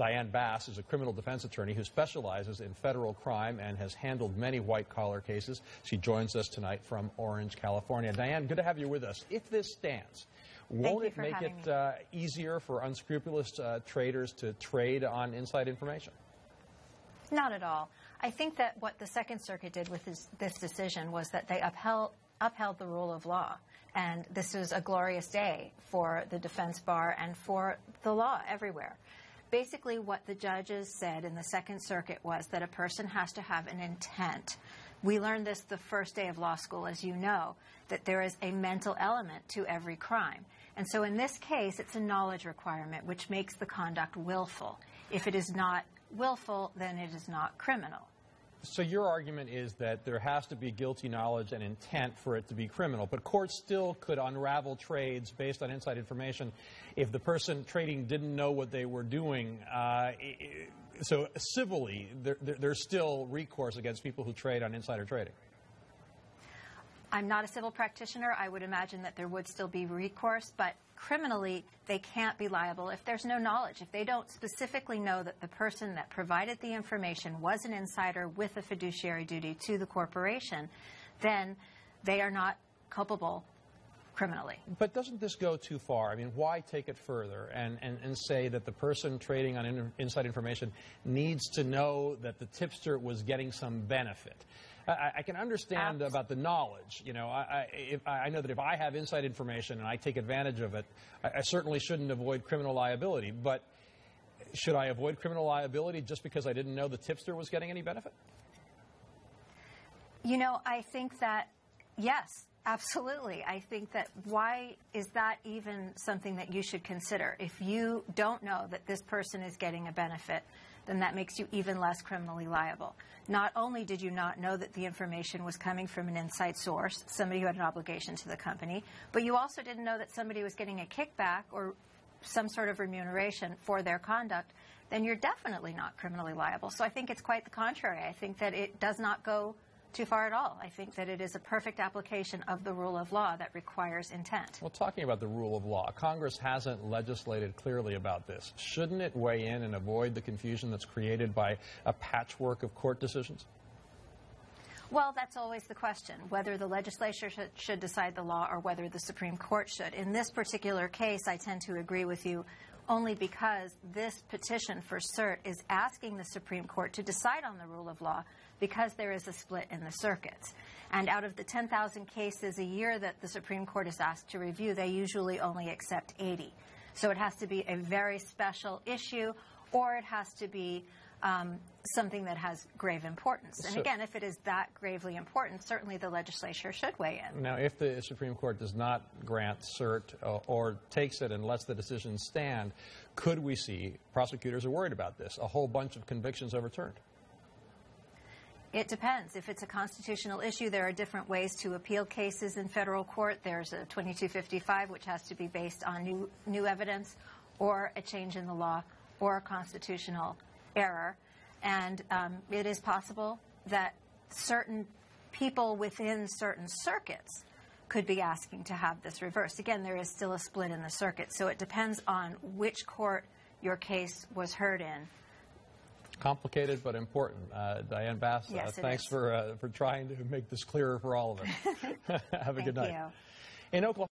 Diane Bass is a criminal defense attorney who specializes in federal crime and has handled many white-collar cases. She joins us tonight from Orange, California. Diane, good to have you with us. If this stands, won't it make it easier for unscrupulous traders to trade on inside information? Not at all. I think that what the Second Circuit did with this decision was that they upheld the rule of law. And this is a glorious day for the defense bar and for the law everywhere. Basically, what the judges said in the Second Circuit was that a person has to have an intent. We learned this the first day of law school, as you know, that there is a mental element to every crime. And so in this case, it's a knowledge requirement, which makes the conduct willful. If it is not willful, then it is not criminal. So your argument is that there has to be guilty knowledge and intent for it to be criminal, but courts still could unravel trades based on inside information if the person trading didn't know what they were doing. So civilly, there's still recourse against people who trade on insider trading. I'm not a civil practitioner. I would imagine that there would still be recourse, but criminally, they can't be liable if there's no knowledge. If they don't specifically know that the person that provided the information was an insider with a fiduciary duty to the corporation, then they are not culpable criminally. But doesn't this go too far? I mean, why take it further and say that the person trading on inside information needs to know that the tipster was getting some benefit? I can understand about the knowledge. You know, I know that if I have inside information and I take advantage of it, I certainly shouldn't avoid criminal liability. But should I avoid criminal liability just because I didn't know the tipster was getting any benefit? You know, I think that, yes, absolutely. I think that why is that even something that you should consider? If you don't know that this person is getting a benefit, then that makes you even less criminally liable. Not only did you not know that the information was coming from an inside source, somebody who had an obligation to the company, but you also didn't know that somebody was getting a kickback or some sort of remuneration for their conduct, then you're definitely not criminally liable. So I think it's quite the contrary. I think that it does not go too far at all. I think that it is a perfect application of the rule of law that requires intent. Well, talking about the rule of law, Congress hasn't legislated clearly about this. Shouldn't it weigh in and avoid the confusion that's created by a patchwork of court decisions? Well, that's always the question, whether the legislature should decide the law or whether the Supreme Court should. In this particular case, I tend to agree with you only because this petition for cert is asking the Supreme Court to decide on the rule of law because there is a split in the circuits. And out of the 10,000 cases a year that the Supreme Court is asked to review, they usually only accept 80. So it has to be a very special issue, or it has to be something that has grave importance. And again, if it is that gravely important, certainly the legislature should weigh in. Now, if the Supreme Court does not grant cert or takes it and lets the decision stand, could we see, prosecutors are worried about this, a whole bunch of convictions overturned? It depends. If it's a constitutional issue, there are different ways to appeal cases in federal court. There's a 2255, which has to be based on new evidence or a change in the law or a constitutional error. And it is possible that certain people within certain circuits could be asking to have this reversed. Again, there is still a split in the circuit, so it depends on which court your case was heard in. Complicated but important. Diane Bass, yes, thanks for trying to make this clearer for all of us. Have a good night. Thank you. In Oklahoma.